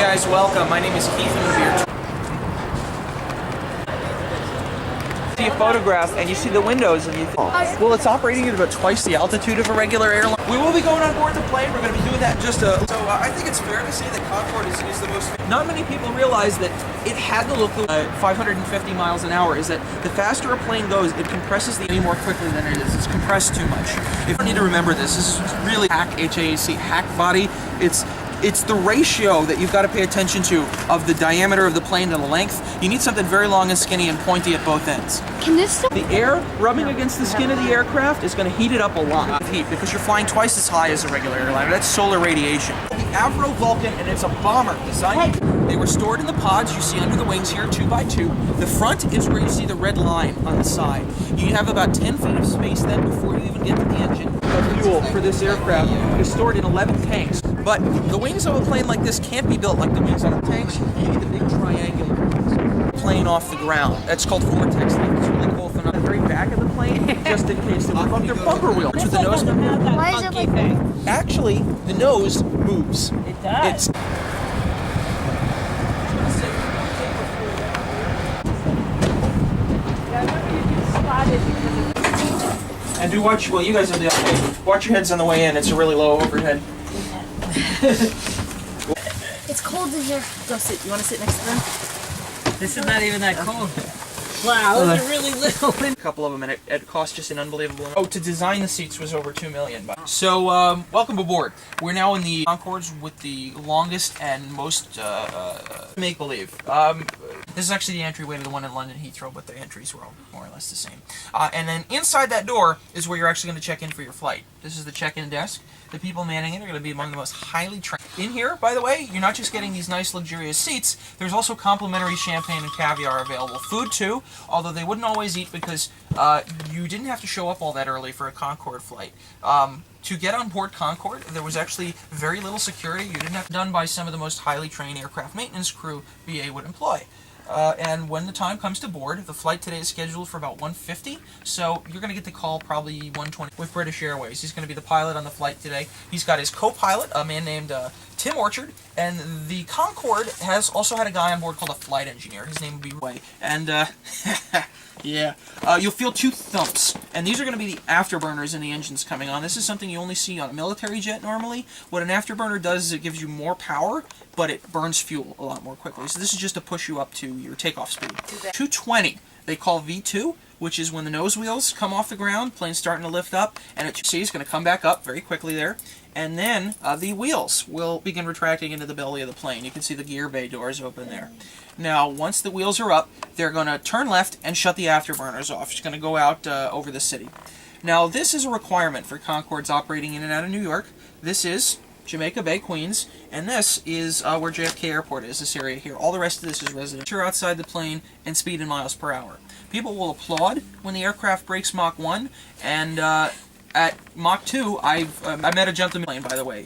guys, welcome. My name is Keith. I'm going to be see a photograph and you see the windows and you think, well, it's operating at about twice the altitude of a regular airline. We will be going on board the plane. We're going to be doing that in just a... So I think it's fair to say that Concorde is the most... Not many people realize that it had to look 550 miles an hour. Is that the faster a plane goes, it compresses the any more quickly than it is. It's compressed too much. You need to remember this. This is really hack, H-A-C, hack body. It's the ratio that you've got to pay attention to of the diameter of the plane to the length. You need something very long and skinny and pointy at both ends. Can this... The air rubbing against the skin of the aircraft is going to heat it up a lot of heat because you're flying twice as high as a regular airliner. That's solar radiation. The Avro Vulcan, and it's a bomber design. They were stored in the pods you see under the wings here, 2x2. The front is where you see the red line on the side. You have about 10 feet of space then before you even get to the engine. The fuel for this aircraft is stored in 11 tanks. But the wings of a plane like this can't be built like the wings on the tanks. You need the big triangular plane off the ground. That's called vortex lift. It's really cool for the very back of the plane, just in case they bump their bumper wheel. With the nose. Why is it like that? Actually, the nose moves. It does. And do watch, well, you guys have the update. Watch your heads on the way in. It's a really low overhead. It's cold in here. Go sit. You want to sit next to them? This is not even that cold. Wow, those are really little. A couple of them, and it cost just an unbelievable amount. Oh, to design the seats was over $2 million. So, welcome aboard. We're now in the Concordes with the longest and most make-believe. This is actually the entryway to the one in London Heathrow, but the entries were all more or less the same. And then inside that door is where you're actually going to check in for your flight. This is the check-in desk. The people manning it are going to be among the most highly trained. In here, by the way, you're not just getting these nice luxurious seats, there's also complimentary champagne and caviar available. Food too, although they wouldn't always eat because you didn't have to show up all that early for a Concorde flight. To get on board Concorde, there was actually very little security. You didn't have to done by some of the most highly trained aircraft maintenance crew BA would employ. And when the time comes to board, the flight today is scheduled for about 1:50, so you're going to get the call probably 1:20 with British Airways. He's going to be the pilot on the flight today. He's got his co-pilot, a man named Tim Orchard, and the Concorde has also had a guy on board called a flight engineer. His name would be Ray. And, yeah, you'll feel two thumps, and these are going to be the afterburners in the engines coming on. This is something you only see on a military jet normally. What an afterburner does is it gives you more power, but it burns fuel a lot more quickly. So this is just to push you up to your takeoff speed. 220, they call V2, which is when the nose wheels come off the ground, plane's starting to lift up, and it, see, it's going to come back up very quickly there. And then the wheels will begin retracting into the belly of the plane. You can see the gear bay doors open there. Now, once the wheels are up, they're going to turn left and shut the afterburners off. It's going to go out over the city. Now, this is a requirement for Concordes operating in and out of New York. This is Jamaica Bay, Queens, and this is where JFK Airport is, this area here. All the rest of this is residential outside the plane and speed in miles per hour. People will applaud when the aircraft breaks Mach 1, and at Mach 2, I met a gentleman plane, by the way.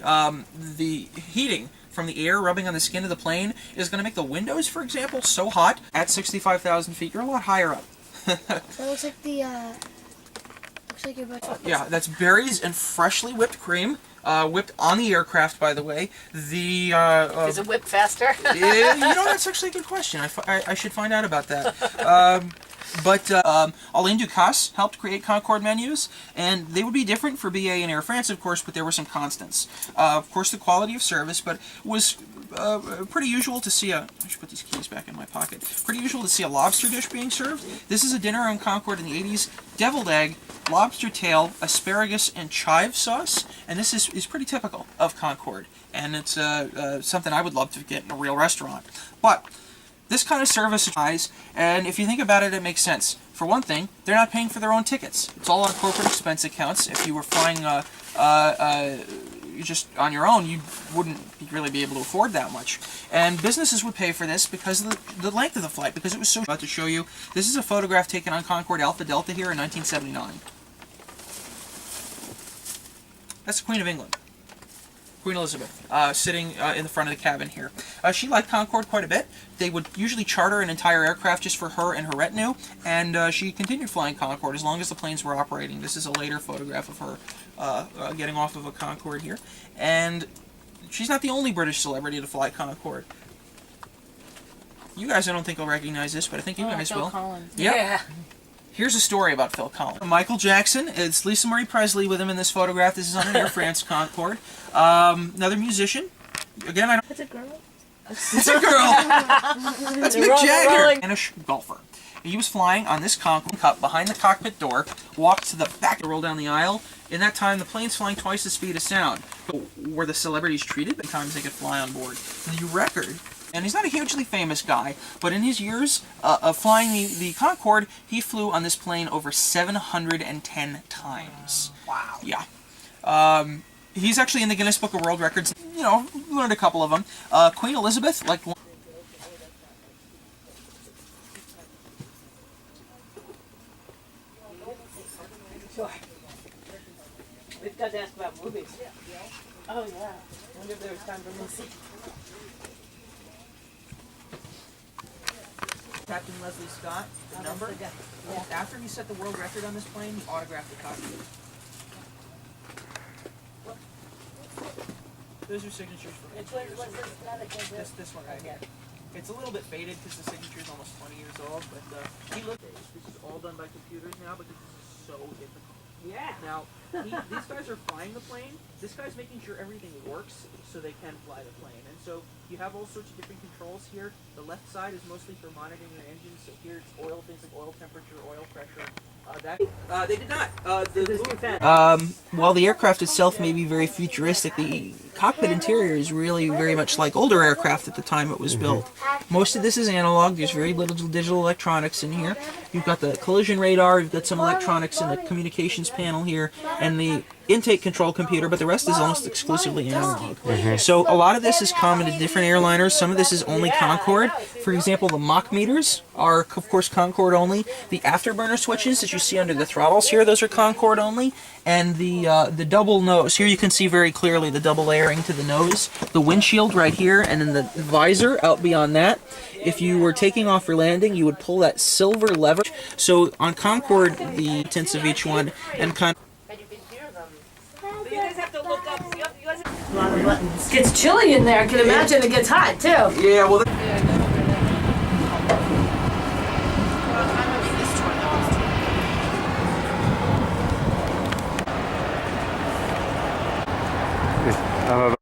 The heating from the air rubbing on the skin of the plane is going to make the windows, for example, so hot. At 65,000 feet, you're a lot higher up. So it looks like the, looks like you're about to... Yeah, that's berries and freshly whipped cream. Whipped on the aircraft, by the way. The Is it whipped faster? yeah, you know, that's actually a good question. I should find out about that. But Alain Ducasse helped create Concorde menus, and they would be different for BA and Air France, of course, but there were some constants. Of course, the quality of service, but was pretty usual to see a... I should put these keys back in my pocket. Pretty usual to see a lobster dish being served. This is a dinner on Concorde in the 80s. Deviled egg, lobster tail, asparagus, and chive sauce. And this is pretty typical of Concorde. And it's something I would love to get in a real restaurant. But this kind of service is nice, and if you think about it, it makes sense. For one thing, they're not paying for their own tickets. It's all on corporate expense accounts. If you were flying just on your own, you wouldn't really be able to afford that much. And businesses would pay for this because of the length of the flight, because it was so... I'm about to show you. This is a photograph taken on Concorde Alpha Delta here in 1979. That's the Queen of England. Queen Elizabeth, sitting in the front of the cabin here. She liked Concorde quite a bit. They would usually charter an entire aircraft just for her and her retinue, and she continued flying Concorde as long as the planes were operating. This is a later photograph of her getting off of a Concorde here. And she's not the only British celebrity to fly Concorde. You guys, I don't think will recognize this, but I think you guys Phil will. Collins. Yep. Yeah. Here's a story about Phil Collins. Michael Jackson. It's Lisa Marie Presley with him in this photograph. This is on an Air France Concorde. Another musician. Again, I don't... It's a girl. It's a girl! That's Mick Jagger! Spanish golfer. He was flying on this Concorde Cup behind the cockpit door, walked to the back to roll down the aisle. In that time, the plane's flying twice the speed of sound. But were the celebrities treated? The times they could fly on board. The record, and he's not a hugely famous guy, but in his years of flying the Concorde, he flew on this plane over 710 times. Wow. Yeah. He's actually in the Guinness Book of World Records. You know, learned a couple of them. Queen Elizabeth, like... Sure. We've got to ask about movies. Oh, yeah. I wonder if there was time for Lucy. Captain Leslie Scott, the number. Yeah. After he set the world record on this plane, he autographed the copy. Those are signatures for Which one was this? this one right here. It's a little bit faded because the signature is almost 20 years old, but he looked. This is all done by computers now because this is so difficult. Yeah. Now, these guys are flying the plane. This guy's making sure everything works so they can fly the plane. And so you have all sorts of different controls here. The left side is mostly for monitoring your engines. So here it's oil, things like oil temperature, oil pressure. They did not. While the aircraft itself may be very futuristic, the cockpit interior is really very much like older aircraft at the time it was built. Most of this is analog. There's very little digital electronics in here. You've got the collision radar, you've got some electronics in the communications panel here, and the intake control computer, but the rest is almost exclusively analog. So a lot of this is common to different airliners. Some of this is only Concorde. For example, the Mach meters are, of course, Concorde only. The afterburner switches that you see under the throttles here, those are Concorde only. And the double nose, here you can see very clearly the double layering to the nose. The windshield right here, and then the visor out beyond that. If you were taking off for landing, you would pull that silver lever. So on Concorde, the tints of each one, and kind of... You guys have to look up. You guys have... A lot of buttons. It gets chilly in there. I can imagine it gets hot too. Yeah, well... I'm